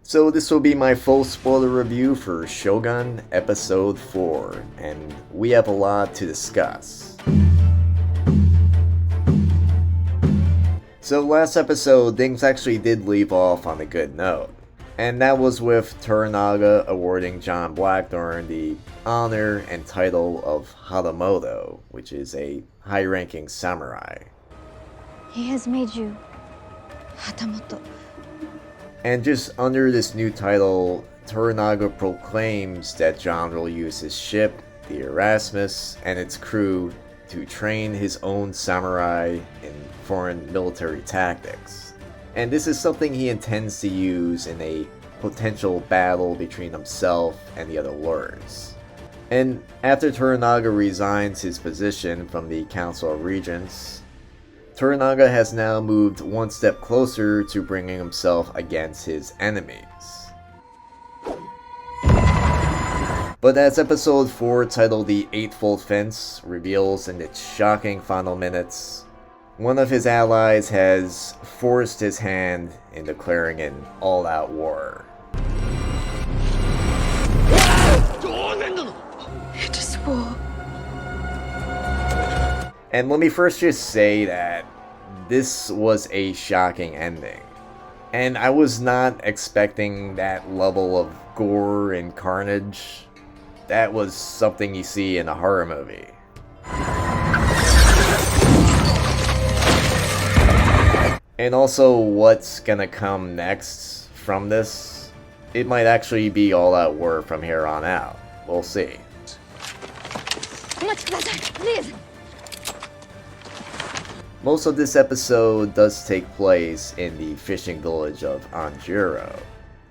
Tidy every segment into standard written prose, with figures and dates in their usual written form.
So this will be my full spoiler review for Shogun Episode 4, and we have a lot to discuss. So last episode, things actually did leave off on a good note, and that was with Toranaga awarding John Blackthorne the honor and title of Hatamoto, which is a high-ranking samurai. He has made you Hatamoto. And just under this new title, Toranaga proclaims that John will use his ship, the Erasmus, and its crew to train his own samurai in foreign military tactics. And this is something he intends to use in a potential battle between himself and the other lords. And after Toranaga resigns his position from the Council of Regents, Toranaga has now moved one step closer to bringing himself against his enemies. But as episode 4, titled The Eightfold Fence, reveals in its shocking final minutes, one of his allies has forced his hand in declaring an all-out war. It is war. And let me first just say that this was a shocking ending. And I was not expecting that level of gore and carnage. That was something you see in a horror movie. And also, what's gonna come next from this? It might actually be all-out war from here on out. We'll see. Please. Most of this episode does take place in the fishing village of Anjuro,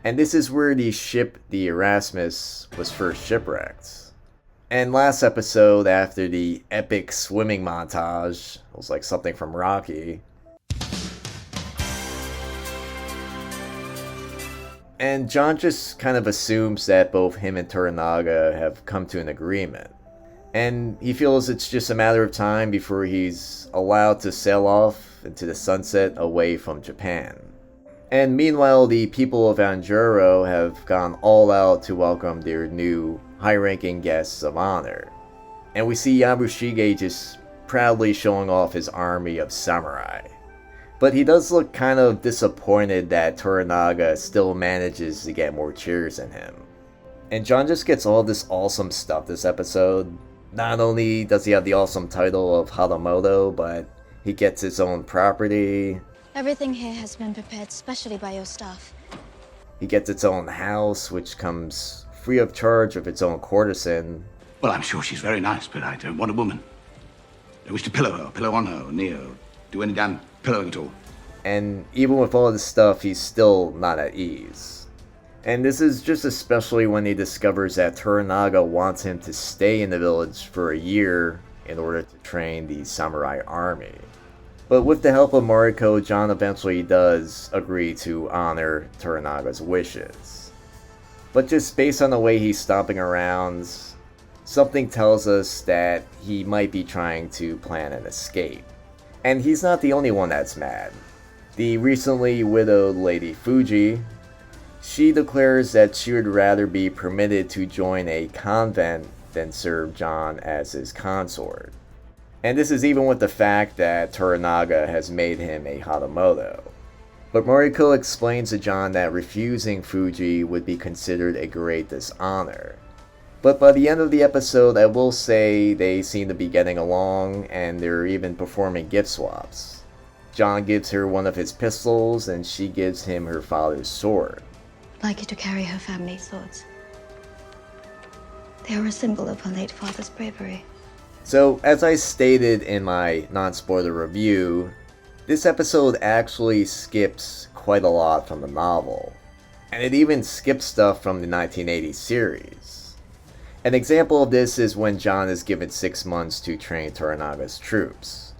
and this is where the ship, the Erasmus, was first shipwrecked. And last episode, after the epic swimming montage, it was like something from Rocky. And John just kind of assumes that both him and Toranaga have come to an agreement. And he feels it's just a matter of time before he's allowed to sail off into the sunset away from Japan. And meanwhile, the people of Anjuro have gone all out to welcome their new high-ranking guests of honor. And we see Yabushige just proudly showing off his army of samurai. But he does look kind of disappointed that Toranaga still manages to get more cheers than him. And John just gets all this awesome stuff this episode. Not only does he have the awesome title of Hatamoto, but he gets his own property. Everything here has been prepared specially by your staff. He gets its own house, which comes free of charge of its own courtesan. Well, I'm sure she's very nice, but I don't want a woman. I wish to pillow her, pillow on her, or near her, do any damn pillowing at all. And even with all this stuff, he's still not at ease. And this is just especially when he discovers that Toranaga wants him to stay in the village for a year in order to train the samurai army. But with the help of Mariko, John eventually does agree to honor Toranaga's wishes. But just based on the way he's stomping around, something tells us that he might be trying to plan an escape. And he's not the only one that's mad. The recently widowed Lady Fuji, she declares that she would rather be permitted to join a convent than serve John as his consort. And this is even with the fact that Toranaga has made him a Hatamoto. But Mariko explains to John that refusing Fuji would be considered a great dishonor. But by the end of the episode, I will say they seem to be getting along, and they're even performing gift swaps. John gives her one of his pistols, and she gives him her father's sword. I'd like you to carry her family swords. They are a symbol of her late father's bravery. So, as I stated in my non-spoiler review, this episode actually skips quite a lot from the novel. And it even skips stuff from the 1980 series. An example of this is when John is given 6 months to train Toranaga's troops.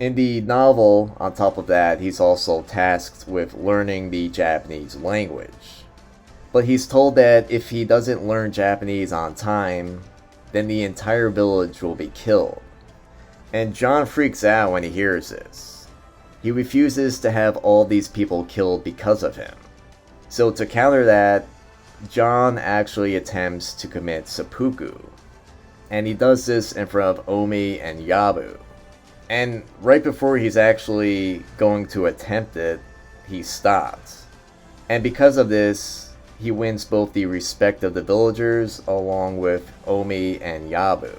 In the novel, on top of that, he's also tasked with learning the Japanese language. But he's told that if he doesn't learn Japanese on time, then the entire village will be killed. And John freaks out when he hears this. He refuses to have all these people killed because of him. So to counter that, John actually attempts to commit seppuku. And he does this in front of Omi and Yabu. And right before he's actually going to attempt it, he stops. And because of this, he wins both the respect of the villagers along with Omi and Yabu.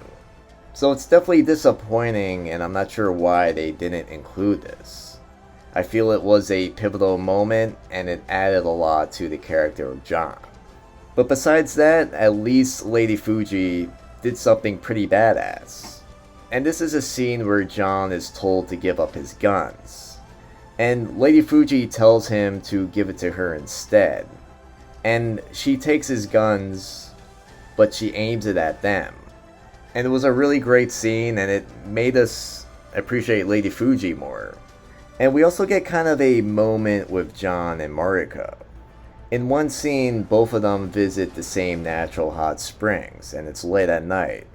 So it's definitely disappointing, and I'm not sure why they didn't include this. I feel it was a pivotal moment, and it added a lot to the character of John. But besides that, at least Lady Fuji did something pretty badass. And this is a scene where John is told to give up his guns. And Lady Fuji tells him to give it to her instead. And she takes his guns, but she aims it at them. And it was a really great scene, and it made us appreciate Lady Fuji more. And we also get kind of a moment with John and Mariko. In one scene, both of them visit the same natural hot springs, and it's late at night.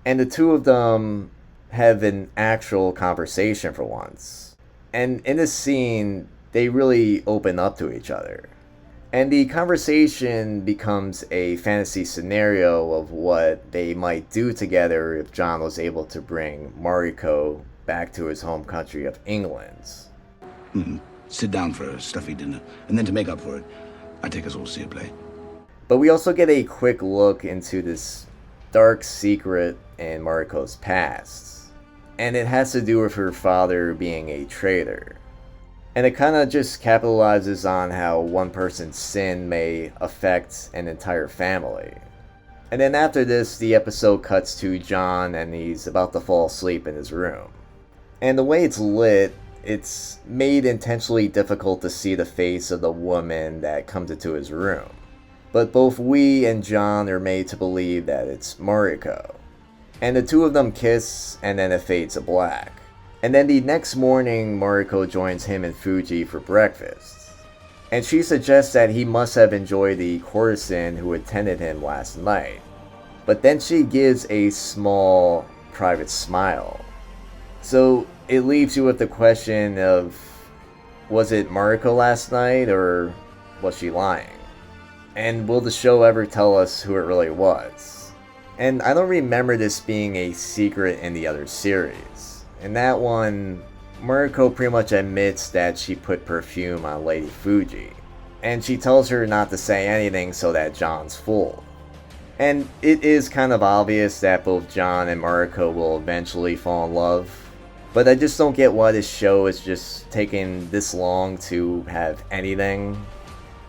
And the two of them have an actual conversation for once. And in this scene, they really open up to each other. And the conversation becomes a fantasy scenario of what they might do together if John was able to bring Mariko back to his home country of England. Sit down for a stuffy dinner, and then to make up for it, I take us all to see a play. But we also get a quick look into this dark secret in Mariko's past. And it has to do with her father being a traitor. And it kind of just capitalizes on how one person's sin may affect an entire family. And then after this, the episode cuts to John and he's about to fall asleep in his room. And the way it's lit, it's made intentionally difficult to see the face of the woman that comes into his room. But both we and John are made to believe that it's Mariko. And the two of them kiss, and then it fades to black. And then the next morning, Mariko joins him and Fuji for breakfast. And she suggests that he must have enjoyed the courtesan who attended him last night. But then she gives a small, private smile. So it leaves you with the question of, was it Mariko last night, or was she lying? And will the show ever tell us who it really was? And I don't remember this being a secret in the other series. In that one, Mariko pretty much admits that she put perfume on Lady Fuji. And she tells her not to say anything so that John's fooled. And it is kind of obvious that both John and Mariko will eventually fall in love. But I just don't get why this show is just taking this long to have anything.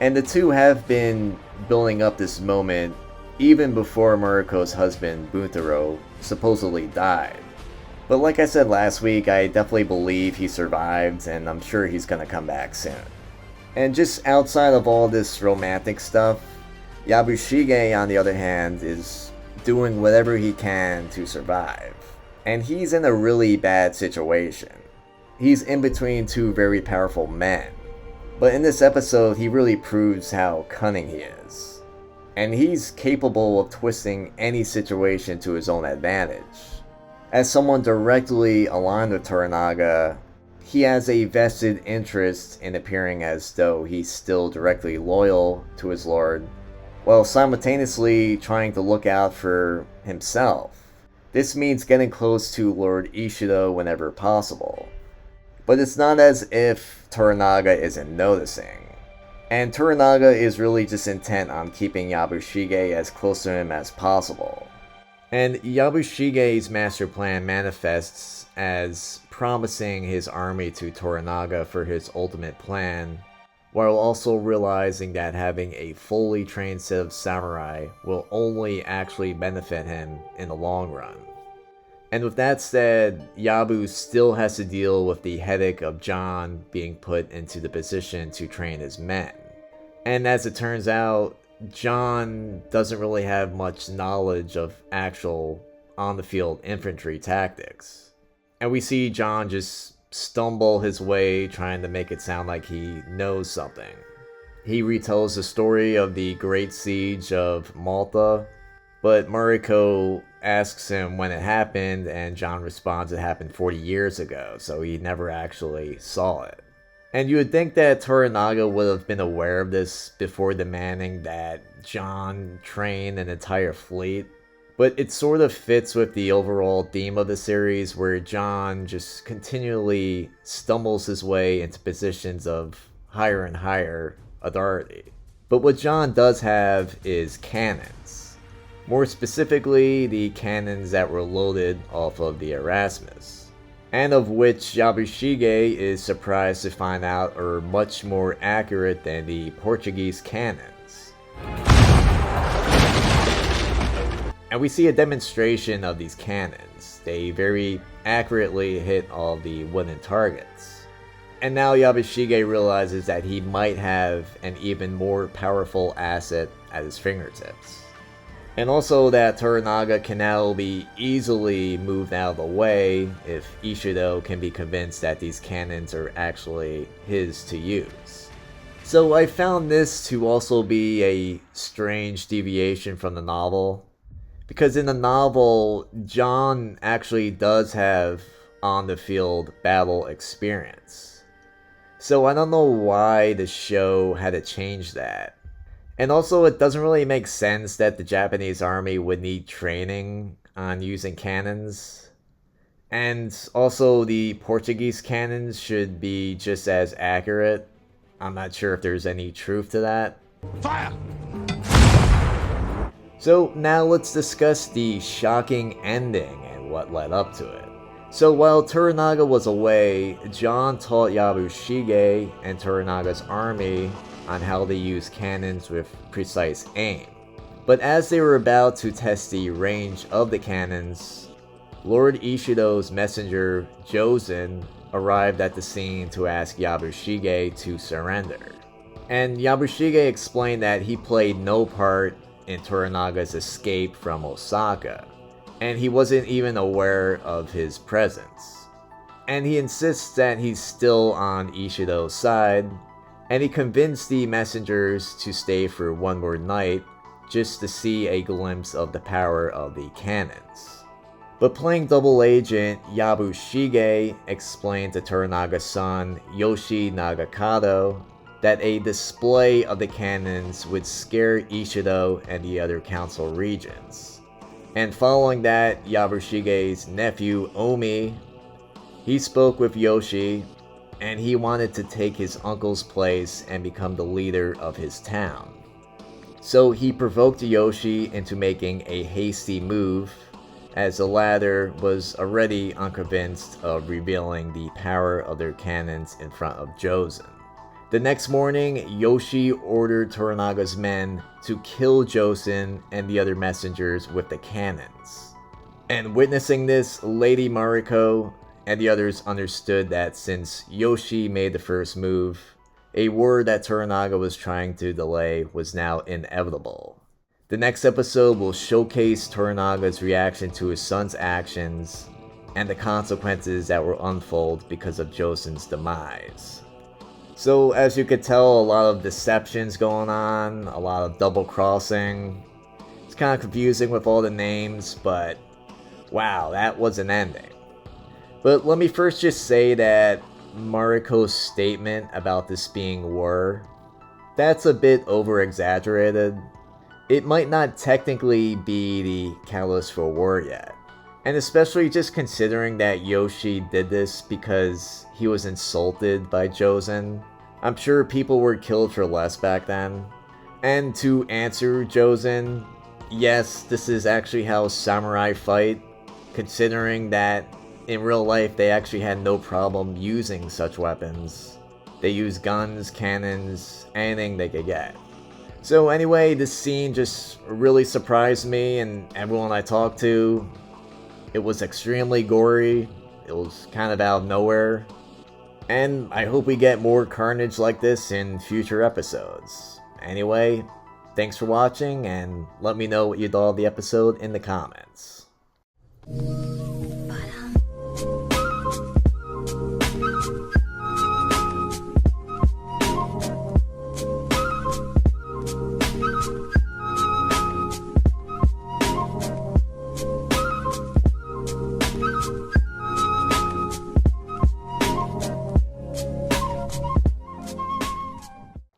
And the two have been building up this moment even before Mariko's husband, Buntaro, supposedly died. But like I said last week, I definitely believe he survived, and I'm sure he's gonna come back soon. And just outside of all this romantic stuff, Yabushige, on the other hand, is doing whatever he can to survive. And he's in a really bad situation. He's in between two very powerful men. But in this episode, he really proves how cunning he is. And he's capable of twisting any situation to his own advantage. As someone directly aligned with Toranaga, he has a vested interest in appearing as though he's still directly loyal to his lord, while simultaneously trying to look out for himself. This means getting close to Lord Ishido whenever possible. But it's not as if Toranaga isn't noticing. And Toranaga is really just intent on keeping Yabushige as close to him as possible. And Yabushige's master plan manifests as promising his army to Toranaga for his ultimate plan, while also realizing that having a fully trained set of samurai will only actually benefit him in the long run. And with that said, Yabu still has to deal with the headache of John being put into the position to train his men. And as it turns out, John doesn't really have much knowledge of actual on-the-field infantry tactics. And we see John just stumble his way trying to make it sound like he knows something. He retells the story of the Great Siege of Malta, but Mariko asks him when it happened, and John responds it happened 40 years ago, so he never actually saw it. And you would think that Toranaga would have been aware of this before demanding that John train an entire fleet, but it sort of fits with the overall theme of the series where John just continually stumbles his way into positions of higher and higher authority. But what John does have is cannons. More specifically, the cannons that were loaded off of the Erasmus, and of which Yabushige is surprised to find out are much more accurate than the Portuguese cannons. And we see a demonstration of these cannons. They very accurately hit all the wooden targets. And now Yabushige realizes that he might have an even more powerful asset at his fingertips. And also that Toranaga can now be easily moved out of the way if Ishido can be convinced that these cannons are actually his to use. So I found this to also be a strange deviation from the novel, because in the novel, John actually does have on-the-field battle experience. So I don't know why the show had to change that. And also, it doesn't really make sense that the Japanese army would need training on using cannons. And also, the Portuguese cannons should be just as accurate. I'm not sure if there's any truth to that. Fire! So now let's discuss the shocking ending and what led up to it. So while Toranaga was away, John taught Yabushige and Toranaga's army on how to use cannons with precise aim. But as they were about to test the range of the cannons, Lord Ishido's messenger, Jozen, arrived at the scene to ask Yabushige to surrender. And Yabushige explained that he played no part in Toranaga's escape from Osaka, and he wasn't even aware of his presence. And he insists that he's still on Ishido's side, and he convinced the messengers to stay for one more night just to see a glimpse of the power of the cannons. But playing double agent, Yabushige explained to Toranaga's son, Yoshi Nagakado, that a display of the cannons would scare Ishido and the other council regents. And following that, Yabushige's nephew, Omi, he spoke with Yoshi, and he wanted to take his uncle's place and become the leader of his town. So he provoked Yoshi into making a hasty move, as the latter was already unconvinced of revealing the power of their cannons in front of Jozen. The next morning, Yoshi ordered Toranaga's men to kill Jozen and the other messengers with the cannons. And witnessing this, Lady Mariko and the others understood that since Yoshi made the first move, a war that Toranaga was trying to delay was now inevitable. The next episode will showcase Toranaga's reaction to his son's actions and the consequences that will unfold because of Jozen's demise. So as you could tell, a lot of deceptions going on, a lot of double crossing. It's kind of confusing with all the names, but wow, that was an ending. But let me first just say that Mariko's statement about this being war, that's a bit over-exaggerated. It might not technically be the catalyst for war yet. And especially just considering that Yoshi did this because he was insulted by Jozen. I'm sure people were killed for less back then. And to answer Jozen, yes, this is actually how samurai fight, considering that in real life they actually had no problem using such weapons. They used guns, cannons, anything they could get. So anyway, this scene just really surprised me and everyone I talked to. It was extremely gory, it was kind of out of nowhere, and I hope we get more carnage like this in future episodes. Anyway, thanks for watching, and let me know what you thought of the episode in the comments.